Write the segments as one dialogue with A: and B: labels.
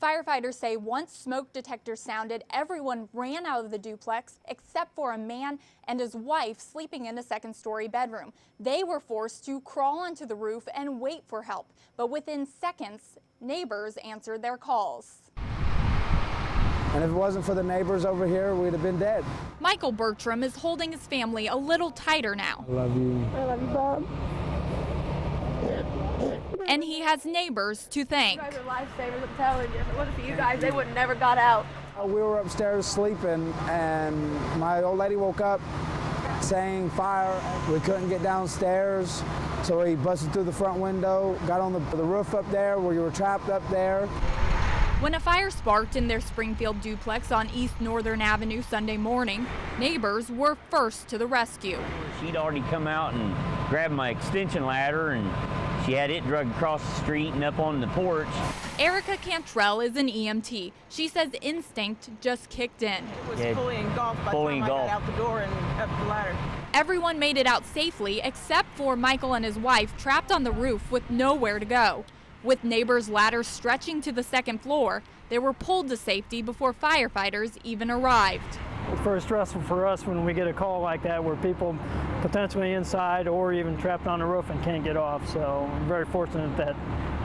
A: Firefighters say once smoke detectors sounded, everyone ran out of the duplex except for a man and his wife sleeping in a second-story bedroom. They were forced to crawl onto the roof and wait for help, but within seconds, neighbors answered their calls.
B: And if it wasn't for the neighbors over here, we'd have been dead.
A: Michael Bertram is holding his family a little tighter now.
B: I love you.
C: I love you, Bob.
A: And he has neighbors to thank.
C: You guys are lifesavers, I'm telling you. If it wasn't for you guys, they would have never got out.
B: We were upstairs sleeping, and my old lady woke up saying fire. We couldn't get downstairs, so he busted through the front window, got on the roof up there where you were trapped up there.
A: When a fire sparked in their Springfield duplex on East Northern Avenue Sunday morning, neighbors were first to the rescue.
D: She'd already come out and grabbed my extension ladder, and she had it dragged across the street and up on the porch.
A: Erica Cantrell is an EMT. She says instinct just kicked in.
E: It was fully engulfed by the time I got out the door and up the ladder.
A: Everyone made it out safely except for Michael and his wife, trapped on the roof with nowhere to go. With neighbors' ladders stretching to the second floor, they were pulled to safety before firefighters even arrived.
F: It's very stressful for us when we get a call like that where people potentially inside or even trapped on the roof and can't get off. So I'm very fortunate that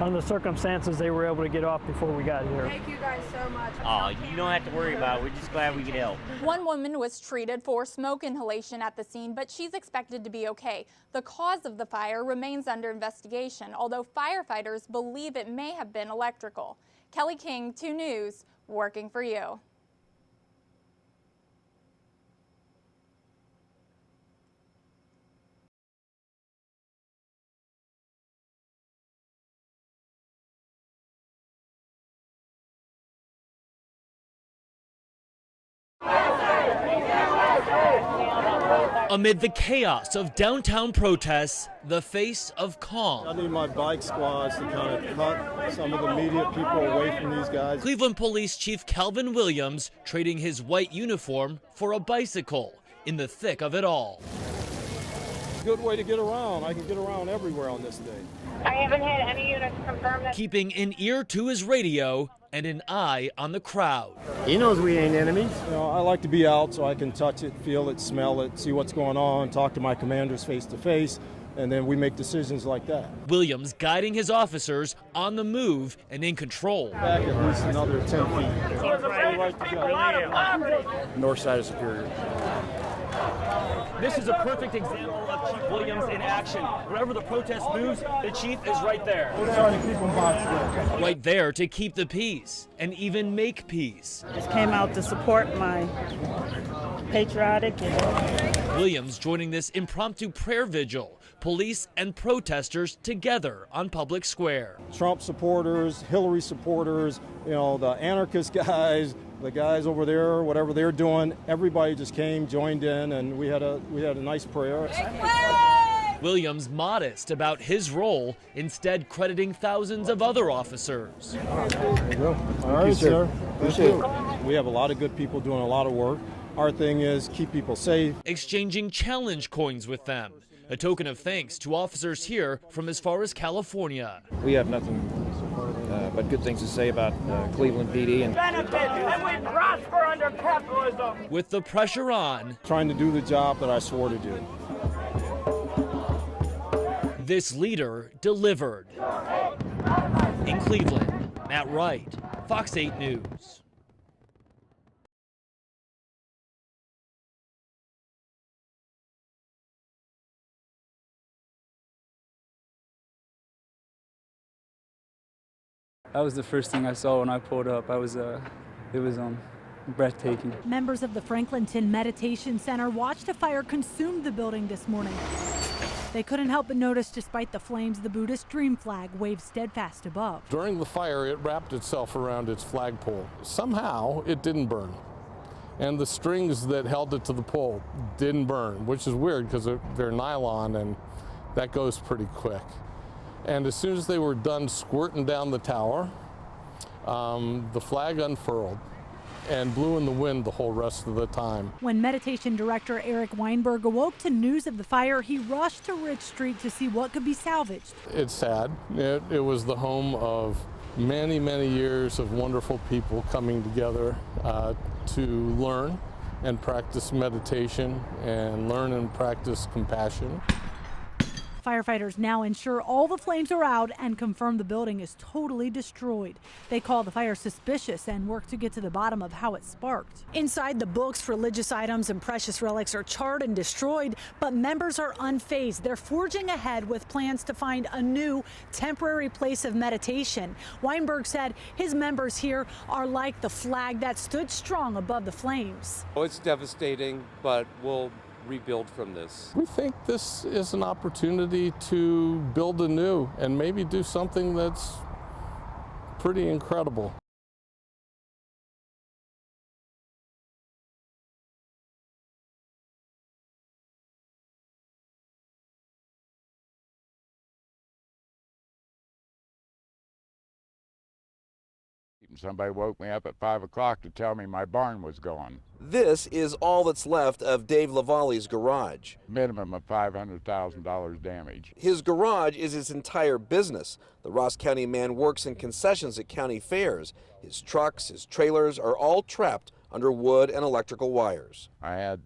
F: under the circumstances they were able to get off before we got here.
C: Thank you guys so much.
D: Oh, you don't have to worry about it. We're just glad we could help.
A: One woman was treated for smoke inhalation at the scene, but she's expected to be okay. The cause of the fire remains under investigation, although firefighters believe it may have been electrical. Kelly King, 2 News, working for you.
G: Amid the chaos of downtown protests, the face of calm.
H: I need my bike squads to kind of cut some of the immediate people away from these guys.
G: Cleveland Police Chief Calvin Williams trading his white uniform for a bicycle in the thick of it all.
H: Good way to get around. I can get around everywhere on this day.
I: I haven't had any units confirm that.
G: Keeping an ear to his radio and an eye on the crowd.
H: He knows we ain't enemies. You know, I like to be out so I can touch it, feel it, smell it, see what's going on, talk to my commanders face to face, and then we make decisions like that.
G: Williams guiding his officers on the move and in control.
H: Back at least another 10 feet. North side of Superior.
G: This is a perfect example of Chief Williams in action. Wherever the protest moves, the chief is right there.
H: We're trying to keep them boxed in.
G: Right there to keep the peace and even make peace.
E: Just came out to support my patriotic.
G: Williams joining this impromptu prayer vigil. Police and protesters together on Public Square.
H: Trump supporters, Hillary supporters, you know, the anarchist guys, the guys over there, whatever they're doing, everybody just came, joined in, and we had a nice prayer.
G: Williams modest about his role, instead crediting thousands of other officers.
H: There you go. All right, sir. Appreciate it. We have a lot of good people doing a lot of work. Our thing is keep people safe.
G: Exchanging challenge coins with them. A token of thanks to officers here from as far as California.
J: We have nothing but good things to say about Cleveland PD. And
I: we prosper under capitalism.
G: With the pressure on,
H: trying to do the job that I swore to do.
G: This leader delivered. In Cleveland, Matt Wright, Fox 8 News.
K: That was the first thing I saw when I pulled up. It was breathtaking.
L: Members of the Franklinton Meditation Center watched a fire consume the building this morning. They couldn't help but notice, despite the flames, the Buddhist dream flag waved steadfast above.
M: During the fire, it wrapped itself around its flagpole. Somehow, it didn't burn. And the strings that held it to the pole didn't burn, which is weird because they're nylon and that goes pretty quick. And as soon as they were done squirting down the tower, the flag unfurled and blew in the wind the whole rest of the time.
L: When meditation director Eric Weinberg awoke to news of the fire, he rushed to Ridge Street to see what could be salvaged.
M: It's sad. It was the home of many, many years of wonderful people coming together to learn and practice meditation and learn and practice compassion.
L: Firefighters now ensure all the flames are out and confirm the building is totally destroyed. They call the fire suspicious and work to get to the bottom of how it sparked. Inside the books, religious items and precious relics are charred and destroyed, but members are unfazed. They're forging ahead with plans to find a new temporary place of meditation. Weinberg said his members here are like the flag that stood strong above the flames.
N: Oh, it's devastating, but we'll rebuild from this.
M: We think this is an opportunity to build anew and maybe do something that's pretty incredible.
O: Somebody woke me up at 5 o'clock to tell me my barn was gone.
P: This is all that's left of Dave Lavalley's garage.
O: Minimum of $500,000 damage.
P: His garage is his entire business. The Ross County man works in concessions at county fairs. His trucks, his trailers are all trapped under wood and electrical wires.
O: I had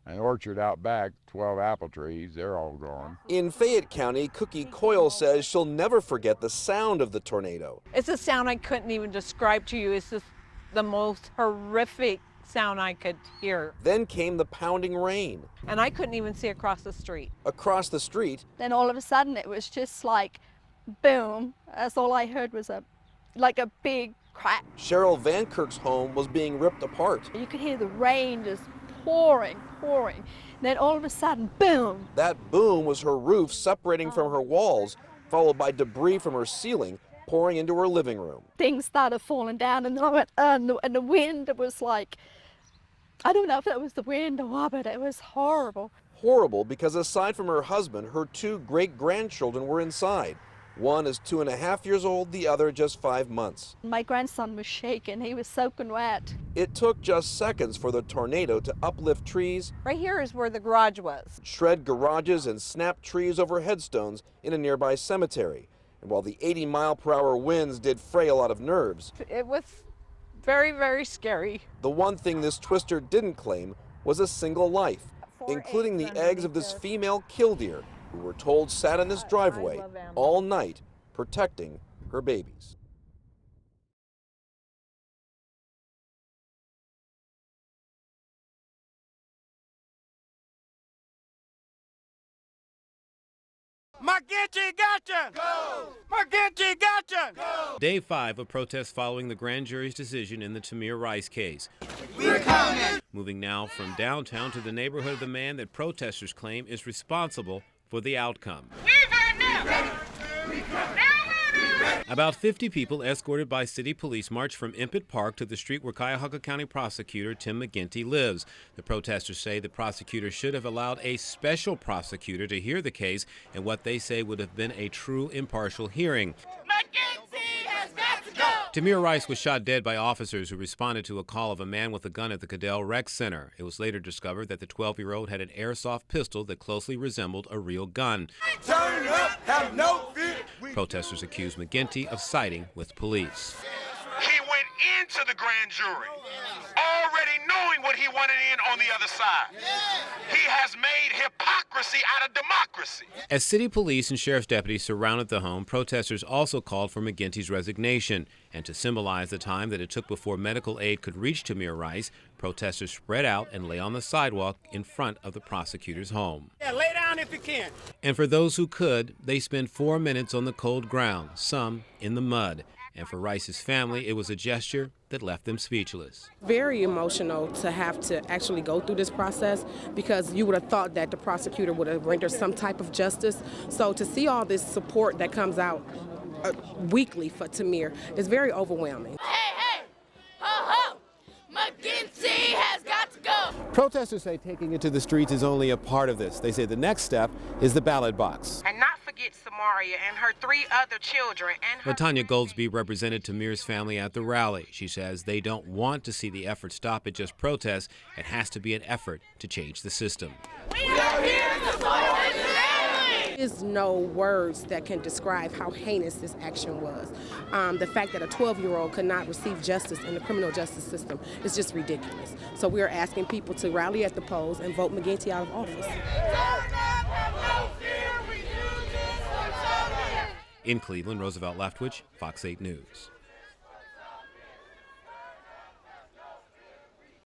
O: an orchard out back, 12 apple trees, they're all gone.
P: In Fayette County, Cookie Coyle says she'll never forget the sound of the tornado.
Q: It's a sound I couldn't even describe to you. It's just the most horrific sound I could hear.
P: Then came the pounding rain.
Q: And I couldn't even see across the street.
P: Across the street.
C: Then all of a sudden it was just like, boom. That's all I heard was like a big crack.
P: Cheryl Van Kirk's home was being ripped apart.
C: You could hear the rain just pouring. Then all of a sudden, boom.
P: That boom was her roof separating from her walls, followed by debris from her ceiling pouring into her living room.
C: Things started falling down, and then I went, and the wind was like, I don't know if that was the wind or what, but it was horrible.
P: Horrible because aside from her husband, her 2 great-grandchildren were inside. One is 2.5 years old, the other just 5 months.
C: My grandson was shaking. He was soaking wet.
P: It took just seconds for the tornado to uplift trees.
Q: Right here is where the garage was.
P: Shred garages and snap trees over headstones in a nearby cemetery. And while the 80-mile-per-hour winds did fray a lot of nerves,
Q: it was very, very scary.
P: The one thing this twister didn't claim was a single life, including the eggs of this female killdeer, who were told sat in this driveway all night protecting her babies.
I: McGinty gotcha! Go! McGinty gotcha! Go!
R: Day 5 of protests following the grand jury's decision in the Tamir Rice case.
I: We're coming!
R: Moving now from downtown to the neighborhood of the man that protesters claim is responsible for the outcome. About 50 people escorted by city police marched from Impet Park to the street where Cuyahoga County prosecutor Tim McGinty lives. The protesters say the prosecutor should have allowed a special prosecutor to hear the case in what they say would have been a true impartial hearing. Tamir Rice was shot dead by officers who responded to a call of a man with a gun at the Cadell Rec Center. It was later discovered that the 12-year-old had an airsoft pistol that closely resembled a real gun.
I: Turn up, have no fear.
R: Protesters accused McGinty of siding with police.
S: He went into the grand jury already knowing what he wanted in on the other side. He has made hypocrisy out of democracy.
R: As city police and sheriff's deputies surrounded the home, protesters also called for McGinty's resignation. And to symbolize the time that it took before medical aid could reach Tamir Rice, protesters spread out and lay on the sidewalk in front of the prosecutor's home.
I: Yeah, lay down if you can.
R: And for those who could, they spent 4 minutes on the cold ground, some in the mud. And for Rice's family, it was a gesture that left them speechless.
T: Very emotional to have to actually go through this process, because you would have thought that the prosecutor would have rendered some type of justice. So to see all this support that comes out weekly for Tamir is very overwhelming.
I: Hey, ho, ho, McGinty has got to go.
U: Protesters say taking it to the streets is only a part of this. They say the next step is the ballot box.
V: And not forget Samaria and her 3 other children. And
R: Latanya Goldsby represented Tamir's family at the rally. She says they don't want to see the effort stop at just protests. It has to be an effort to change the system.
I: We are here to support this family.
T: is no words that can describe how heinous this action was. The fact that a 12-year-old could not receive justice in the criminal justice system is just ridiculous. So we are asking people to rally at the polls and vote McGinty out of office.
R: In Cleveland, Roosevelt Leftwich, Fox 8 News.